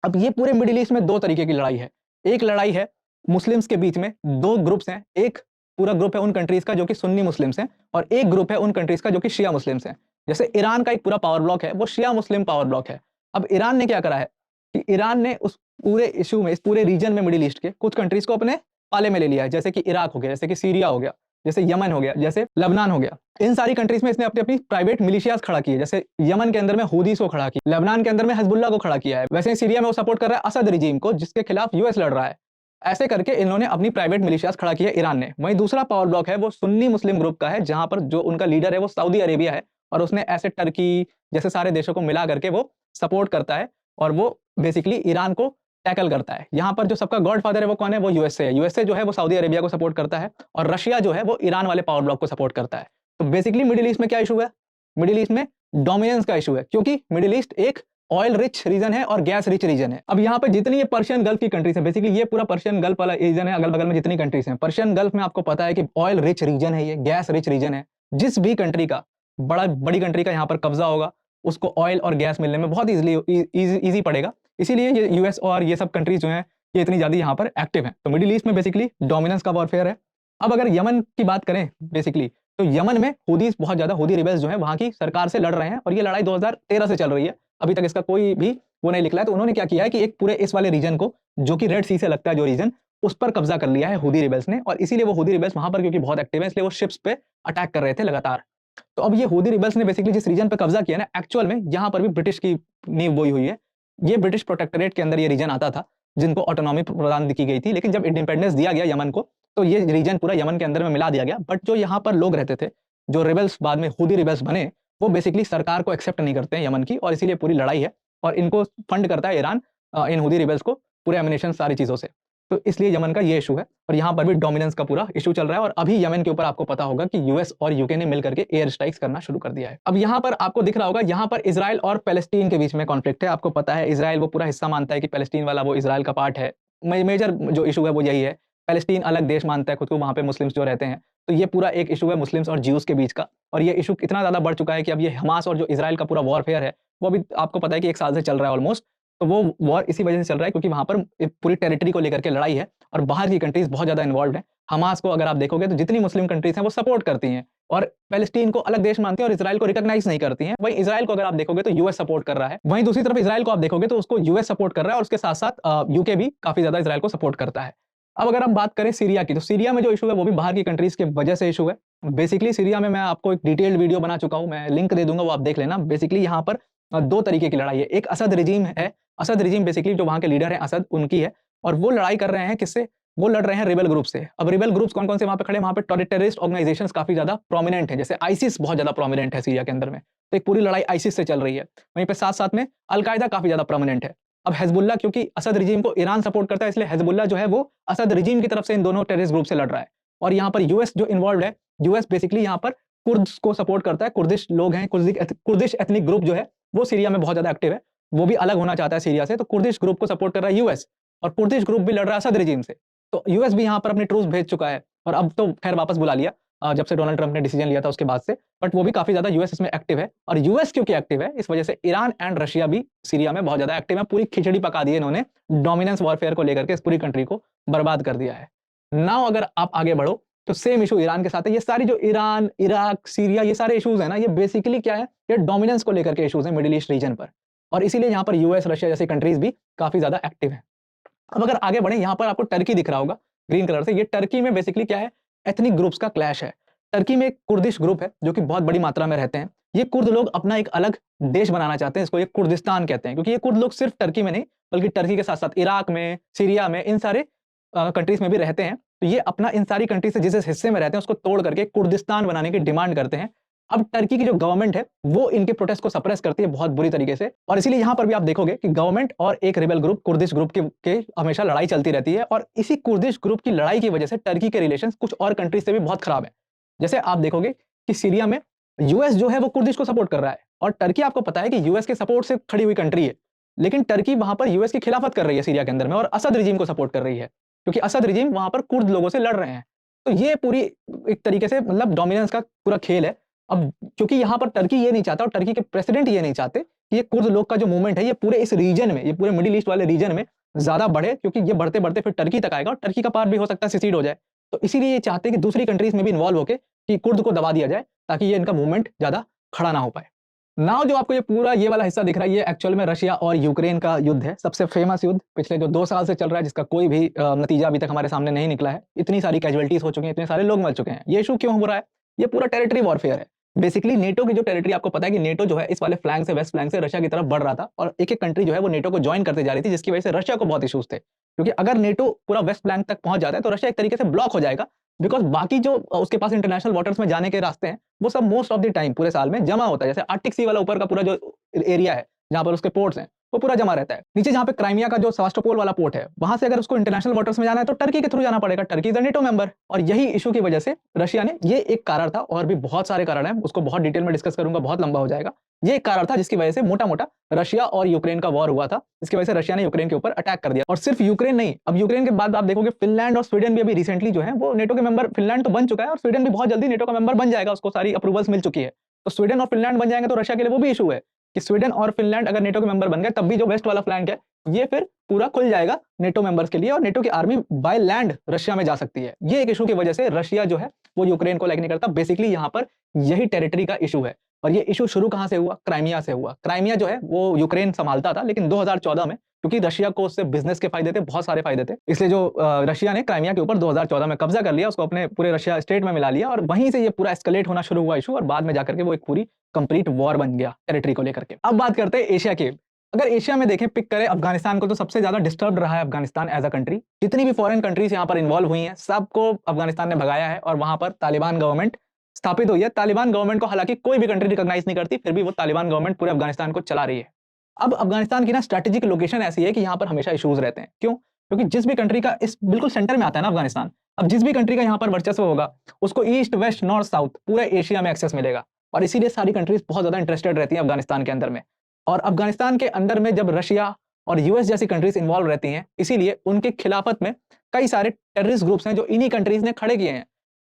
अब ये पूरे मिडिल ईस्ट में दो तरीके की लड़ाई है। एक लड़ाई है मुस्लिम्स के बीच में, दो ग्रुप्स हैं, एक पूरा ग्रुप है उन कंट्रीज का जो कि सुन्नी मुस्लिम्स हैं, और एक ग्रुप है उन कंट्रीज का जो कि शिया मुस्लिम्स हैं। जैसे ईरान का एक पूरा पावर ब्लॉक है, वो शिया मुस्लिम पावर ब्लॉक है। अब ईरान ने क्या करा है कि ईरान ने उस पूरे इशू में, इस पूरे रीजन में मिडिल ईस्ट के कुछ कंट्रीज को अपने पाले में ले लिया है, जैसे कि इराक हो गया, जैसे कि सीरिया हो गया, जैसे यमन हो गया, जैसे लेबनान हो गया। इन सारी कंट्रीज में इसने अपनी अपनी प्राइवेट मिलिशियाज खड़ा की है। जैसे यमन के अंदर में हूदीस को खड़ा किया, लेबनान के अंदर में हिजबुल्लाह को खड़ा किया है, वैसे सीरिया में वो सपोर्ट कर रहा है असद रिजीम को, जिसके खिलाफ यूएस लड़ रहा है। ऐसे करके इन्होंने अपनी प्राइवेट मिलिशियाज खड़ा किया ईरान ने। वहीं दूसरा पावर ब्लॉक है वो सुन्नी मुस्लिम ग्रुप का है, जहां पर जो उनका लीडर है वो सऊदी अरेबिया है, और उसने ऐसे टर्की जैसे सारे देशों को मिला करके वो सपोर्ट करता है, और वो बेसिकली ईरान को टैकल करता है। यहाँ पर जो सबका गॉडफादर है वो कौन है? वो यूएसए है। यूएसए जो है वो सऊदी अरेबिया को सपोर्ट करता है, और रशिया जो है वो ईरान वाले पावर ब्लॉक को सपोर्ट करता है। तो बेसिकली मिडिल ईस्ट में क्या इशू है? मिडिल ईस्ट में डोमिनेंस का इशू है, क्योंकि मिडिल ईस्ट एक ऑयल रिच रीजन है और गैस रिच रीजन है। अब यहाँ पे जितनी ये पर्शियन गल्फ की कंट्रीज है, बेसिकली ये पूरा पर्शियन गल्फ वाला रीजन है, अगल बगल में जितनी कंट्रीज हैं, पर्शियन गल्फ में आपको पता है कि ऑयल रिच रीजन है, ये गैस रिच रीजन है। जिस भी कंट्री का बड़ी कंट्री का यहाँ पर कब्जा होगा, उसको ऑयल और गैस मिलने में बहुत इजी पड़ेगा। इसीलिए ये यूएस और ये सब कंट्रीज जो हैं ये इतनी ज्यादा यहाँ पर एक्टिव हैं। तो मिडिल ईस्ट में बेसिकली डोमिनेंस का वॉरफेयर है। अब अगर यमन की बात करें बेसिकली, तो यमन में हूदीस बहुत ज्यादा, हूदी रिबेल्स जो है वहां की सरकार से लड़ रहे हैं, और ये लड़ाई 2013 से चल रही है। अभी तक इसका कोई भी वो नहीं निकला है। तो उन्होंने क्या किया है कि एक पूरे इस वाले रीजन को, जो कि रेड सी से लगता है जो रीजन, उस पर कब्जा कर लिया है हूदी रिबेल्स ने, और इसीलिए वो हूदी रिबेल्स वहां पर क्योंकि बहुत एक्टिव है, इसलिए वो शिप्स पे अटैक कर रहे थे लगातार। तो अब ये हूदी रिबेल्स ने बेसिकली जिस रीजन पे कब्जा किया ना, एक्चुअल में यहाँ पर भी ब्रिटिश की नींव बोई हुई है। ये ब्रिटिश प्रोटेक्टोरेट के अंदर ये रीजन आता था, जिनको ऑटोनॉमी प्रदान की गई थी, लेकिन जब इंडिपेंडेंस दिया गया यमन को, तो ये रीजन पूरा यमन के अंदर में मिला दिया गया। बट जो यहाँ पर लोग रहते थे, जो रिबेल्स बाद में हूदी रिबेल्स बने, वो बेसिकली सरकार को एक्सेप्ट नहीं करते हैं यमन की, और इसीलिए पूरी लड़ाई है, और इनको फंड करता है ईरान इन हूदी रिबेल्स को, पूरे एमिनेशन सारी चीजों से। तो इसलिए यमन का ये इशू है, और यहाँ पर भी डोमिनेंस का पूरा इशू चल रहा है। और अभी यमन के ऊपर आपको पता होगा कि यूएस और यूके ने मिलकर के एयर स्ट्राइक्स करना शुरू कर दिया है। अब यहाँ पर आपको दिख रहा होगा, यहाँ पर इजराइल और पैलेस्टीन के बीच में कॉन्फ्लिक्ट है। आपको पता है इजराइल वो पूरा हिस्सा मानता है कि पैलेस्टीन वाला वो इजराइल का पार्ट है। मेजर जो इशू है वो यही है। पैलेस्टीन अलग देश मानता है खुद को, वहाँ पे मुस्लिम्स जो रहते हैं। तो ये पूरा एक इशू है मुस्लिम्स और ज्यूज के बीच का, और ये इशू इतना ज़्यादा बढ़ चुका है कि अब ये हमास और जो इजराइल का पूरा वॉरफेयर है, वो अभी आपको पता है कि 1 साल से चल रहा है ऑलमोस्ट। तो वो वॉर इसी वजह से चल रहा है क्योंकि वहाँ पर एक पूरी टेरिटरी को लेकर के लड़ाई है और बाहर की कंट्रीज़ बहुत ज़्यादा इन्वॉल्वड हैं। हमास को अगर आप देखोगे तो जितनी मुस्लिम कंट्रीज़ हैं वो सपोर्ट करती हैं और पैलेस्टीन को अलग देश मानती हैं और इजराइल को रिकॉग्नाइज़ नहीं करती हैं। वहीं इजराइल को अगर आप देखोगे तो यूएस सपोर्ट कर रहा है। वहीं दूसरी तरफ इजराइल को आप देखोगे तो उसको यूएस सपोर्ट कर रहा है और उसके साथ-साथ यूके भी काफ़ी ज़्यादा इजराइल को सपोर्ट करता है। अब अगर हम बात करें सीरिया की, तो सीरिया में जो इशू है वो भी बाहर की कंट्रीज़ की वजह से इशू है। बेसिकली सीरिया में मैं आपको एक डिटेल्ड वीडियो बना चुका हूँ, मैं लिंक दे दूँगा, वो आप देख लेना। बेसिकली यहाँ पर 2 तरीके की लड़ाई है। एक असद रिजीम है, असद रिजीम बेसिकली जो वहाँ के लीडर हैं असद, उनकी है और वो लड़ाई कर रहे हैं किससे? वो लड़ रहे हैं रिबेल ग्रुप से। अब रिबेल ग्रुप्स कौन-कौन से वहाँ पे खड़े हैं? वहाँ पे टेररिस्ट ऑर्गनाइजेशंस काफ़ी ज़्यादा प्रोमिनेंट हैं, जैसे आईसिस बहुत ज़्यादा प्रोमिनेंट है सीरिया के अंदर में। तो एक पूरी लड़ाई आईसिस से चल रही है। वहीं पे साथ-साथ में अल-कायदा काफ़ी ज़्यादा प्रोमिनेंट है। अब हिज़्बुल्लाह, क्योंकि असद रिजीम को ईरान सपोर्ट करता है, इसलिए हिज़्बुल्लाह जो है वो असद रिजीम की तरफ से इन दोनों टेररिस्ट ग्रुप से लड़ रहा है। और यहाँ पर यूएस जो इन्वॉल्वड है, यूएस बेसिकली यहाँ पर कुर्द्स को सपोर्ट करता है। कुर्दिश लोग हैं, कुर्दिश एथनिक ग्रुप जो है वो सीरिया में बहुत ज़्यादा एक्टिव है। वो भी अलग होना चाहता है सीरिया से, तो कुर्दिश ग्रुप को सपोर्ट कर रहा है यूएस और कुर्दिश ग्रुप भी लड़ रहा है असद रिजीम से। तो यूएस भी यहाँ पर अपनी ट्रूप्स भेज चुका है और अब तो खैर वापस बुला लिया जब से डोनाल्ड ट्रंप ने डिसीजन लिया था उसके बाद से। बट वो भी काफ़ी ज़्यादा यूएस इसमें एक्टिव है और यूएस क्योंकि एक्टिव है, इस वजह से ईरान एंड रशिया भी सीरिया में बहुत ज़्यादा एक्टिव है। पूरी खिचड़ी पका दी है इन्होंने, डोमिनेंस वॉरफेयर को लेकर के इस पूरी कंट्री को बर्बाद कर दिया है। नाउ अगर आप आगे बढ़ो तो सेम इशू ईरान के साथ है। ये सारी जो ईरान, इराक, सीरिया, ये सारे इश्यूज हैं ना, ये बेसिकली क्या है? ये डोमिनेंस को लेकर के इश्यूज हैं मिडिल ईस्ट रीजन पर, और इसीलिए यहाँ पर यूएस, रशिया जैसी कंट्रीज भी काफ़ी ज़्यादा एक्टिव हैं। अब अगर आगे बढ़ें, यहाँ पर आपको टर्की दिख रहा होगा ग्रीन कलर से। ये टर्की में बेसिकली क्या है? एथनिक ग्रुप्स का क्लैश है। टर्की में एक कुर्दिश ग्रुप है जो कि बहुत बड़ी मात्रा में रहते हैं। ये कुर्द लोग अपना एक अलग देश बनाना चाहते हैं, इसको ये कुर्दिस्तान कहते हैं, क्योंकि ये कुर्द लोग सिर्फ टर्की में नहीं बल्कि टर्की के साथ-साथ इराक में, सीरिया में, इन सारे कंट्रीज में भी रहते हैं। तो ये अपना इन सारी कंट्री से जिस हिस्से में रहते हैं उसको तोड़ करके कुर्दिस्तान बनाने की डिमांड करते हैं। अब टर्की की जो गवर्नमेंट है वो इनके प्रोटेस्ट को सप्रेस करती है बहुत बुरी तरीके से, और इसीलिए यहाँ पर भी आप देखोगे कि गवर्नमेंट और एक रिबेल ग्रुप, कुर्दिश ग्रुप के हमेशा लड़ाई चलती रहती है, और इसी कुर्दिश ग्रुप की लड़ाई की वजह से टर्की के रिलेशंस कुछ और कंट्रीज से भी बहुत खराब है। जैसे आप देखोगे कि सीरिया में यूएस जो है वो कुर्दिश को सपोर्ट कर रहा है, और टर्की आपको पता है कि यूएस के सपोर्ट से खड़ी हुई कंट्री है, लेकिन टर्की वहां पर यूएस की खिलाफत कर रही है सीरिया के अंदर में और असद रिजीम को सपोर्ट कर रही है, क्योंकि असद रिजीम वहां पर कुर्द लोगों से लड़ रहे हैं। तो ये पूरी एक तरीके से मतलब डोमिनेंस का पूरा खेल है। अब क्योंकि यहाँ पर टर्की ये नहीं चाहता और टर्की के प्रेसिडेंट ये नहीं चाहते कि ये कुर्द लोग का जो मूवमेंट है ये पूरे इस रीजन में, ये पूरे मिडिल ईस्ट वाले रीजन में ज्यादा बढ़े, क्योंकि ये बढ़ते बढ़ते फिर टर्की तक आएगा और टर्की का पार्ट भी हो सकता है सिसीड हो जाए। तो इसीलिए ये चाहते हैं कि दूसरी कंट्रीज में भी इन्वॉल्व होकर कि कुर्द को दबा दिया जाए, ताकि ये इनका मूवमेंट ज्यादा खड़ा ना हो पाए। नाउ जो आपको ये पूरा ये वाला हिस्सा दिख रहा है, ये एक्चुअल में रशिया और यूक्रेन का युद्ध है। सबसे फेमस युद्ध पिछले जो 2 साल से चल रहा है, जिसका कोई भी नतीजा अभी तक हमारे सामने नहीं निकला है। इतनी सारी कैजुअलिटीज हो चुकी हैं, इतने सारे लोग मर चुके हैं। ये इशू क्यों हो रहा है? ये पूरा टेरिटरी वॉरफेयर है। बेसिकली नेटो की जो टेरिटरी, आपको पता है कि नेटो जो है इस वाले फ्लैंक से, वेस्ट फ्लैंक से रशिया की तरफ बढ़ रहा था, और एक-एक कंट्री जो है वो नेटो को ज्वाइन करते जा रही थी, जिसकी वजह से रशिया को बहुत इश्यूज थे। क्योंकि अगर नेटो पूरा वेस्ट फ्लैंक तक पहुंच जाता है तो रशिया एक तरीके से ब्लॉक हो जाएगा, बिकॉज़ बाकी जो उसके पास इंटरनेशनल वाटर्स में जाने के रास्ते हैं, वो सब मोस्ट ऑफ द टाइम पूरे साल में जमा होता है। जैसे आर्कटिक सी वाला ऊपर का पूरा जो एरिया है, जहाँ पर उसके पोर्ट्स हैं, वो पूरा जमा रहता है। नीचे जहाँ पे क्राइमिया का जो सेवास्टोपोल वाला पोर्ट है, वहाँ से अगर उसको इंटरनेशनल वाटर्स में जाना है तो टर्की के थ्रू जाना पड़ेगा। Turkey is a NATO member, और यही इश्यू की वजह से रशिया ने, ये एक कारण था, और भी बहुत सारे कारण हैं, उसको बहुत डिटेल में डिस्कस करूँगा, बहुत लंबा हो जाएगा। ये एक कारण था जिसकी वजह से मोटा-मोटा रशिया और यूक्रेन का वॉर हुआ था। इसकी वजह से रशिया ने यूक्रेन के ऊपर अटैक कर दिया, और सिर्फ यूक्रेन नहीं, अब यूक्रेन के बाद आप देखोगे फिनलैंड और स्वीडन भी अभी रिसेंटली जो है वो नेटो के मेंबर, फिनलैंड तो बन चुका है और स्वीडन भी बहुत जल्दी नेटो का मेंबर बन जाएगा, उसको सारी अप्रूवल्स मिल चुकी है। तो स्वीडन और फिनलैंड बन जाएंगे तो रशिया के लिए वो भी इशू है कि स्वीडन और फिनलैंड अगर नेटो के मेंबर बन गए, तब भी जो वेस्ट वाला फ्लैंक है ये फिर पूरा खुल जाएगा नेटो मेंबर्स के लिए, और नेटो की आर्मी बाय लैंड रशिया में जा सकती है। ये एक इशू की वजह से रशिया जो है वो यूक्रेन को लाइक नहीं करता। बेसिकली यहाँ पर यही टेरिटरी का इशू है, और ये इशू शुरू कहाँ से हुआ? क्राइमिया से हुआ। क्राइमिया जो है वो यूक्रेन संभालता था, लेकिन 2014 में, क्योंकि रशिया को उससे बिजनेस के फायदे थे, बहुत सारे फायदे थे, इसलिए जो रशिया ने क्राइमिया के ऊपर 2014 में कब्जा कर लिया, उसको अपने पूरे रशिया स्टेट में मिला लिया, और वहीं से ये पूरा एस्केलेट होना शुरू हुआ इशू, और बाद में जाकर के वो एक पूरी कंप्लीट वॉर बन गया टेरिटरी को लेकर के। अब बात करते हैं एशिया की। अगर एशिया में देखें, पिक करें अफगानिस्तान को, तो सबसे ज्यादा डिस्टर्ब रहा है अफगानिस्तान एज अ कंट्री। जितनी भी फॉरेन कंट्रीज यहाँ पर इन्वॉल्व हुई हैं, सबको अफगानिस्तान ने भगाया है, और वहां पर तालिबान गवर्नमेंट स्थापित हुई है। तालिबान गवर्नमेंट को हालांकि कोई भी कंट्री रिकॉग्नाइज नहीं करती, फिर भी वो तालिबान गवर्नमेंट पूरे अफगानिस्तान को चला रही है। अब अफगानिस्तान की ना स्ट्रैटेजिक लोकेशन ऐसी है कि यहाँ पर हमेशा इश्यूज रहते हैं। क्यों? क्योंकि जिस भी कंट्री का इस बिल्कुल सेंटर में आता है ना अफगानिस्तान, अब जिस भी कंट्री का यहाँ पर वर्चस्व होगा, उसको ईस्ट, वेस्ट, नॉर्थ, साउथ पूरे एशिया में एक्सेस मिलेगा, और इसीलिए सारी कंट्रीज बहुत ज्यादा इंटरेस्टेड रहती हैं अफगानिस्तान के अंदर में। और अफगानिस्तान के अंदर में जब रशिया और यूएस जैसी कंट्रीज इन्वॉल्व रहती हैं, इसीलिए उनके खिलाफत में कई सारे टेररिस्ट ग्रुप्स हैं जो इन्हीं कंट्रीज ने खड़े किए हैं।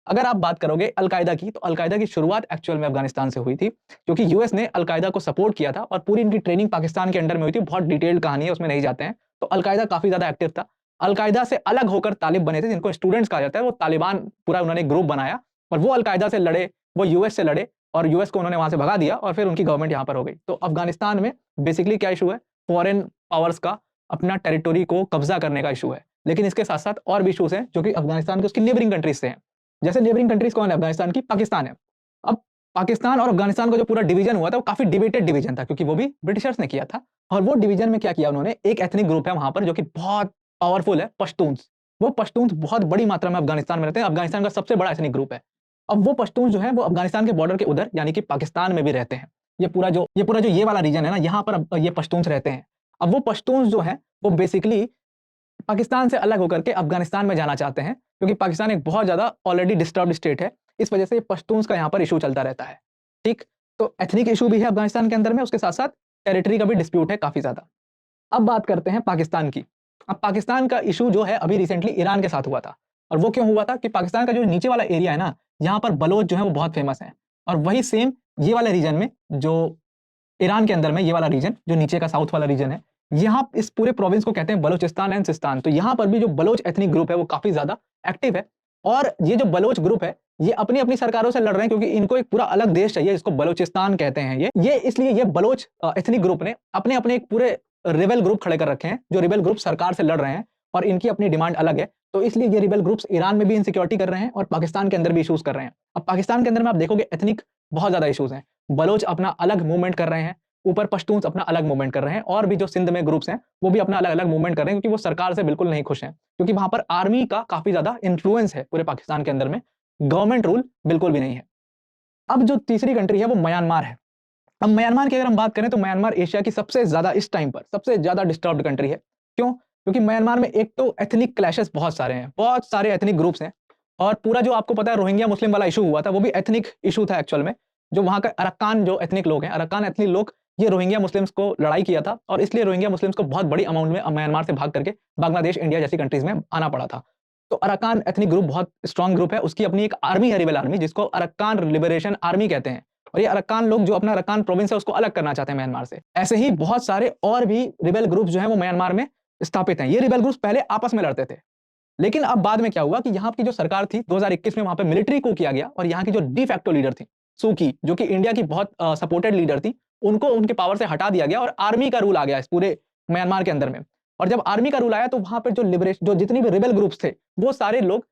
अगर आप बात करोगे अलकायदा की, तो अलकायदा की शुरुआत एक्चुअल में अफगानिस्तान से हुई थी, क्योंकि यूएस ने अलकायदा को सपोर्ट किया था और पूरी इनकी ट्रेनिंग पाकिस्तान के अंडर में हुई थी। बहुत डिटेल्ड कहानी है, उसमें नहीं जाते हैं। तो अलकायदा काफी ज्यादा एक्टिव था। अलकायदा से अलग होकर तालिब बने थे, जिनको स्टूडेंट्स कहा जाता है। वो तालिबान पूरा उन्होंने ग्रुप बनाया और वो अलकायदा से लड़े, वो यूएस से लड़े और यूएस को उन्होंने वहां से भगा दिया और फिर उनकी गवर्नमेंट यहाँ पर हो गई। तो अफगानिस्तान में बेसिकली क्या इशू है, फॉरेन पावर्स का अपना टेरिटोरी को कब्जा करने का इशू है। लेकिन इसके साथ साथ और भी इशूज हैं जो कि अफगानिस्तान के उसकी नेबरिंग कंट्रीज से हैं। जैसे नेबरिंग कंट्रीज कौन है अफगानिस्तान की? पाकिस्तान है। अब पाकिस्तान और अफगानिस्तान का जो पूरा डिवीजन हुआ था वो काफी डिबेटेड डिवीजन था, क्योंकि वो भी ब्रिटिशर्स ने किया था। और वो डिवीजन में क्या किया उन्होंने, एक एथनिक ग्रुप है वहां पर जो कि बहुत पावरफुल है, पश्तून्स। वो पश्तून्स बहुत बड़ी मात्रा में अफगानिस्तान में रहते हैं। अफगानिस्तान का सबसे बड़ा एथनिक ग्रुप है। अब वो पश्तून जो है वो अफगानिस्तान के बॉर्डर के उधर यानी कि पाकिस्तान में भी रहते हैं। ये पूरा जो ये वाला रीजन है ना, यहाँ पर ये पश्तून्स रहते हैं। अब वो पश्तून्स जो है वो बेसिकली पाकिस्तान से अलग होकर के अफगानिस्तान में जाना चाहते हैं, क्योंकि पाकिस्तान एक बहुत ज्यादा ऑलरेडी डिस्टर्ब्ड स्टेट है। इस वजह से पश्तून्स का यहाँ पर इशू चलता रहता है। ठीक, तो एथनिक इशू भी है अफगानिस्तान के अंदर में, उसके साथ साथ टेरिटरी का भी डिस्प्यूट है काफी ज्यादा। अब बात करते हैं पाकिस्तान की। अब पाकिस्तान का इशू जो है अभी रिसेंटली ईरान के साथ हुआ था। और वो क्यों हुआ था कि पाकिस्तान का जो नीचे वाला एरिया है ना, यहाँ पर बलोच जो है वो बहुत फेमस है। और वही सेम ये वाले रीजन में, जो ईरान के अंदर में ये वाला रीजन जो नीचे का साउथ वाला रीजन है, यहाँ इस पूरे प्रोविंस को कहते हैं बलोचिस्तान एंड सिस्तान। तो यहाँ पर भी जो बलोच एथनिक ग्रुप है वो काफी ज्यादा एक्टिव है। और ये जो बलोच ग्रुप है ये अपनी अपनी सरकारों से लड़ रहे हैं, क्योंकि इनको एक पूरा अलग देश चाहिए जिसको बलोचिस्तान कहते हैं। ये इसलिए ये बलोच एथनिक ग्रुप ने अपने अपने एक पूरे रिबेल ग्रुप खड़े कर रखे हैं, जो रिबेल ग्रुप सरकार से लड़ रहे हैं और इनकी अपनी डिमांड अलग है। तो इसलिए ये रिबेल ग्रुप्स ईरान में भी इनसिक्योरिटी कर रहे हैं और पाकिस्तान के अंदर भी इशूज कर रहे हैं। अब पाकिस्तान के अंदर में आप देखोगे एथनिक बहुत ज्यादा इशूज हैं। बलोच अपना अलग मूवमेंट कर रहे हैं, ऊपर पश्तून्स अपना अलग मूवमेंट कर रहे हैं, और भी जो सिंध में ग्रुप्स हैं वो भी अपना अलग अलग मूवमेंट कर रहे हैं, क्योंकि वो सरकार से बिल्कुल नहीं खुश हैं, क्योंकि वहां पर आर्मी का काफी ज्यादा इन्फ्लुएंस है पूरे पाकिस्तान के अंदर में। गवर्नमेंट रूल बिल्कुल भी नहीं है। अब जो तीसरी कंट्री है वो म्यांमार है। अब म्यांमार की अगर हम बात करें तो म्यांमार एशिया की सबसे ज्यादा इस टाइम पर सबसे ज्यादा डिस्टर्ब्ड कंट्री है। क्यों? क्योंकि म्यांमार में एक तो एथनिक क्लैशेस बहुत सारे हैं, बहुत सारे एथनिक ग्रुप्स हैं। और पूरा जो आपको पता है रोहिंग्या मुस्लिम वाला इशू हुआ था, वो भी एथनिक इशू था एक्चुअल में। जो वहां का अरकान जो एथनिक लोग हैं, अरकान एथनिक लोग, ये रोहिंग्या मुस्लिम्स को लड़ाई किया था और इसलिए रोहिंग्या मुस्लिम्स को बहुत बड़ी अमाउंट में म्यांमार से भाग करके बांग्लादेश, इंडिया जैसी कंट्रीज में आना पड़ा था। तो अरकान एथनिक ग्रुप बहुत स्ट्रॉन्ग ग्रुप है, उसकी अपनी एक आर्मी है, रिबेल आर्मी, जिसको अरकान लिबरेशन आर्मी कहते हैं। और ये अरकान लोग जो अपना अरकान प्रोविंस है उसको अलग करना चाहते हैं म्यांमार से। ऐसे ही बहुत सारे और भी रिबेल ग्रुप्स जो है वो म्यांमार में स्थापित हैं। ये रिबेल ग्रुप्स पहले आपस में लड़ते थे, लेकिन अब बाद में क्या हुआ कि यहाँ की जो सरकार थी 2021 में वहां पे मिलिट्री को किया गया और यहाँ की जो डी फैक्टो लीडर थी सू की, जो कि इंडिया की बहुत सपोर्टेड लीडर थी, उनको उनके पावर से हटा दिया गया और आर्मी का रूल आ गया इस पूरे म्यांमार के अंदर में। और जब आर्मी का रूल आया तो वहां पर जो जितनी भी रिबेल ग्रुप्स थे वो सारे लोग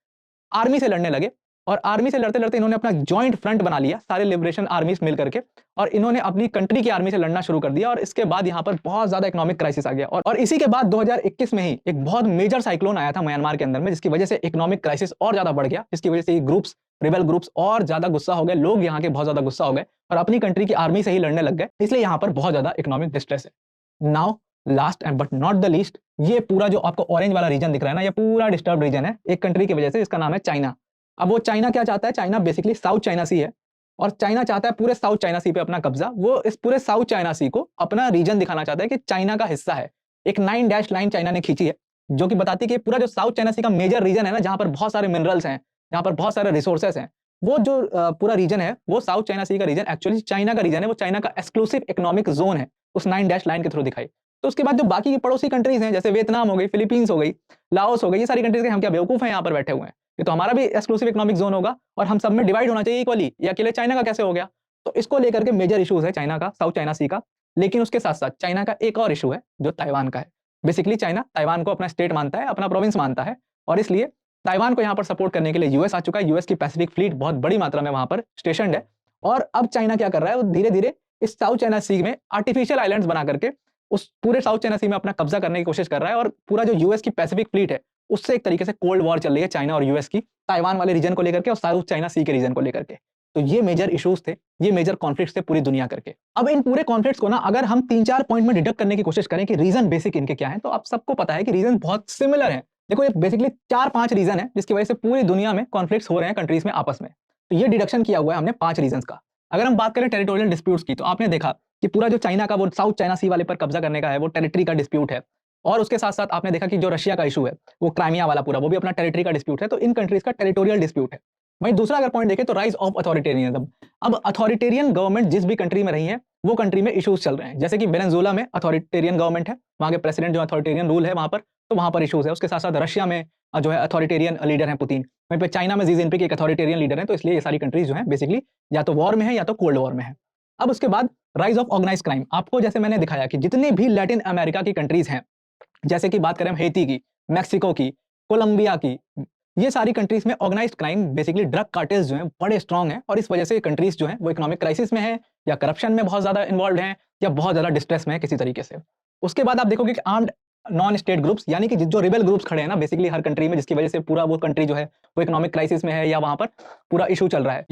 आर्मी से लड़ने लगे। और आर्मी से लड़ते लड़ते इन्होंने अपना जॉइंट फ्रंट बना लिया, सारे लिबरेशन आर्मीज मिल करके, और इन्होंने अपनी कंट्री की आर्मी से लड़ना शुरू कर दिया। और इसके बाद यहाँ पर बहुत ज्यादा इकोनॉमिक क्राइसिस आ गया। और इसी के बाद 2021 में ही एक बहुत मेजर साइक्लोन आया था म्यांमार के अंदर में, जिसकी वजह से इकोनॉमिक क्राइसिस और ज्यादा बढ़ गया, जिसकी वजह से ग्रुप्स, रिबेल ग्रुप्स और ज्यादा गुस्सा हो गए, लोग यहाँ के बहुत ज्यादा गुस्सा हो गए और अपनी कंट्री की आर्मी से ही लड़ने लग गए। इसलिए यहाँ पर बहुत ज्यादा इकोनॉमिक डिस्ट्रेस है। Now last and but not the least, ये पूरा जो आपको ऑरेंज वाला रीजन दिख रहा है ना, ये पूरा डिस्टर्ब रीजन है एक कंट्री की वजह से, इसका नाम है चाइना। अब वो चाइना क्या चाहता है? चाइना बेसिकली साउथ चाइना सी है और चाइना चाहता है पूरे साउथ चाइना सी पे अपना कब्जा। वो इस पूरे साउथ चाइना सी को अपना रीजन दिखाना चाहता है कि चाइना का हिस्सा है। एक 9 डैश लाइन चाइना ने खींची है जो कि बताती है कि पूरा जो साउथ चाइना सी का मेजर रीजन है ना, जहां पर बहुत सारे मिनरल्स हैं, जहां पर बहुत सारे रिसोर्सेस हैं, वो जो पूरा रीजन है वो साउथ चाइना सी का रीजन एक्चुअली चाइना का रीजन है। वो चाइना का एक्सक्लूसिव इकोनॉमिक जोन है, उस 9 डैश लाइन के थ्रू दिखाई। तो उसके बाद जो बाकी की पड़ोसी कंट्रीज हैं, जैसे वियतनाम हो गई, फिलीपींस हो गई, लाओस हो गई, ये सारी कंट्रीज के हम क्या बेवकूफ हैं यहाँ पर बैठे हुए हैं? ये तो हमारा भी एक्सक्लूसिव इकोनॉमिक जोन होगा और हम सब में डिवाइड होना चाहिए इक्वली। ये अकेले चाइना का कैसे हो गया? तो इसको लेकर के मेजर इश्यूज है चाइना का, साउथ चाइना सी का। लेकिन उसके साथ साथ चाइना का एक और इशू है जो ताइवान का है। बेसिकली चाइना ताइवान को अपना स्टेट मानता है, अपना प्रोविंस मानता है, और इसलिए ताइवान को यहाँ पर सपोर्ट करने के लिए यूएस आ चुका है। यूएस की पैसिफिक फ्लीट बहुत बड़ी मात्रा में वहां पर स्टेशनड है। और अब चाइना क्या कर रहा है? वो धीरे धीरे इस साउथ चाइना सी में आर्टिफिशियल आइलैंड्स बना करके उस पूरे साउथ चाइना सी में अपना कब्जा करने की कोशिश कर रहा है। और पूरा जो यूएस की पैसिफिक फ्लीट है उससे एक तरीके से कोल्ड वॉर चल रही है चाइना और यूएस की, ताइवान वाले रीजन को लेकर के और साउथ चाइना सी के रीजन को लेकर के। तो ये मेजर इश्यूज थे, ये मेजर कॉन्फ्लिक्ट्स थे पूरी दुनिया करके। अब इन पूरे कॉन्फ्लिक्ट्स को ना अगर हम 3-4 पॉइंट में डिडक्ट करने की कोशिश करें कि रीजन बेसिक इनके क्या है, तो आप सबको पता है कि रीजन बहुत सिमिलर है। देखो, ये बेसिकली 4-5 रीजन है जिसकी वजह से पूरी दुनिया में कॉन्फ्लिक्ट्स हो रहे हैं कंट्रीज में आपस में। तो ये डिडक्शन किया हुआ है हमने 5 रीजन का। अगर हम बात करें टेरिटोरियल डिस्प्यूट्स की, तो आपने देखा कि पूरा जो चाइना का वो साउथ चाइना सी वाले पर कब्जा करने का है, वो टेरिटरी का डिस्प्यूट है। और उसके साथ-साथ आपने देखा कि जो रशिया का इश्यू है, वो क्राइमिया वाला पूरा, वो भी अपना टेरिटरी का डिस्प्यूट है, तो इन कंट्रीज़ का टेरिटोरियल डिस्प्यूट है। वहीं दूसरा अगर पॉइंट देखें तो राइज़ ऑफ अथॉरिटेरियनिज़्म। अब अथॉरिटेरियन गवर्नमेंट जिस भी कंट्री में रही है, वो कंट्री में इश्यूज़ चल रहे हैं। जैसे कि वेनेजुएला में अथॉरिटेरियन गवर्नमेंट है, वहाँ के प्रेसिडेंट जो अथॉरिटेरियन रूल है वहाँ पर, तो वहाँ पर इश्यूज़ है। उसके साथ-साथ रशिया में जो है अथॉरिटेरियन लीडर हैं पुतिन। वहीं पे चाइना में शी जिनपिंग एक अथॉरिटेरियन लीडर हैं, तो इसलिए ये सारी कंट्रीज़ जो हैं बेसिकली या तो वॉर में है या तो कोल्ड वॉर में है। अब उसके बाद राइज़ ऑफ ऑर्गेनाइज़्ड क्राइम। आपको जैसे मैंने दिखाया कि जितनी भी लैटिन अमेरिका की कंट्रीज़ हैं, जैसे कि बात करें हम हैती की, मेक्सिको की, कोलंबिया की, ये सारी कंट्रीज़ में organised crime basically drug cartels जो हैं बड़े स्ट्रॉन्ग हैं और इस वजह से कंट्रीज़ जो हैं वो इकोनॉमिक क्राइसिस में हैं या करप्शन में बहुत ज़्यादा इन्वॉल्व्ड हैं या बहुत ज़्यादा डिस्ट्रेस में हैं किसी तरीके से। उसके बाद आप देखोगे कि आर्म्ड नॉन स्टेट ग्रुप्स यानी कि जो रिबेल ग्रुप्स खड़े हैं ना बेसिकली हर कंट्री में जिसकी वजह से पूरा वो कंट्री जो है वो इकोनॉमिक क्राइसिस में है या वहाँ पर पूरा इश्यू चल रहा है।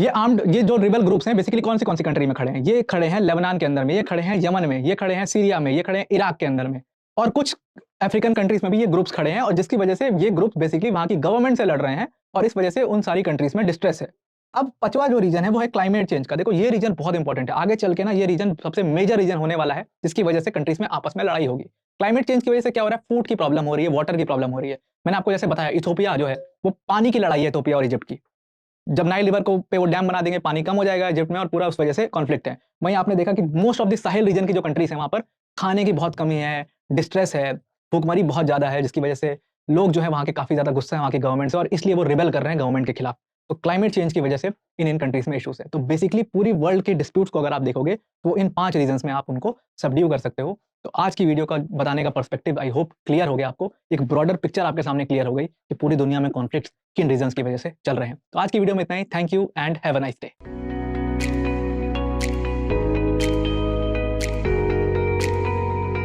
ये जो रिबेल ग्रुप्स हैं बेसिकली कौन सी कंट्री में खड़े हैं? ये खड़े हैं लेबनान के अंदर में, ये खड़े हैं यमन में, ये खड़े हैं सीरिया में, ये खड़े हैं इराक के अंदर में और कुछ अफ्रीकन कंट्रीज़ में भी ये ग्रुप्स खड़े हैं और जिसकी वजह से ये ग्रुप्स बेसिकली वहाँ की गवर्नमेंट से लड़ रहे हैं और इस वजह से उन सारी कंट्रीज़ में डिस्ट्रेस है। अब 5वां जो रीज़न है वो है क्लाइमेट चेंज का। देखो ये रीज़न बहुत इंपॉर्टेंट है। आगे चल के ना ये रीज़न सबसे मेजर रीज़न होने वाला है जिसकी वजह से कंट्रीज़ में आपस में लड़ाई होगी। क्लाइमेट चेंज की वजह से क्या हो रहा है? फूड की प्रॉब्लम हो रही है, वाटर की प्रॉब्लम हो रही है। मैंने आपको जैसे बताया इथियोपिया जो है वो पानी की लड़ाई है इथियोपिया और इजिप्ट की। जब नाइल रिवर को पे वो डैम बना देंगे, पानी कम हो जाएगा इजिप्ट में और पूरा उस वजह से कॉन्फ्लिक्ट है। वहीं आपने देखा कि most of the Sahel region की जो कंट्रीज़ हैं वहाँ पर खाने की बहुत कमी है, डिस्ट्रेस है, भूखमरी बहुत ज़्यादा है जिसकी वजह से लोग जो है वहाँ के काफ़ी ज़्यादा गुस्सा है वहाँ की गवर्नमेंट से और इसलिए वो रिबेल कर रहे हैं गवर्नमेंट के खिलाफ। तो क्लाइमेट चेंज की वजह से इन कंट्रीज़ में इश्यूज़ है। तो बेसिकली पूरी वर्ल्ड के डिस्प्यूट्स को अगर आप देखोगे तो इन 5 रीज़न्स में आप उनको सबड्यू कर सकते हो। तो आज की वीडियो का बताने का पर्सपेक्टिव आई होप क्लियर हो गया आपको। एक ब्रॉडर पिक्चर आपके सामने क्लियर हो गई कि पूरी दुनिया में कॉन्फ्लिक्ट्स किन रीज़न्स की वजह से चल रहे हैं। तो आज की वीडियो में इतना ही। Thank you and have a nice day.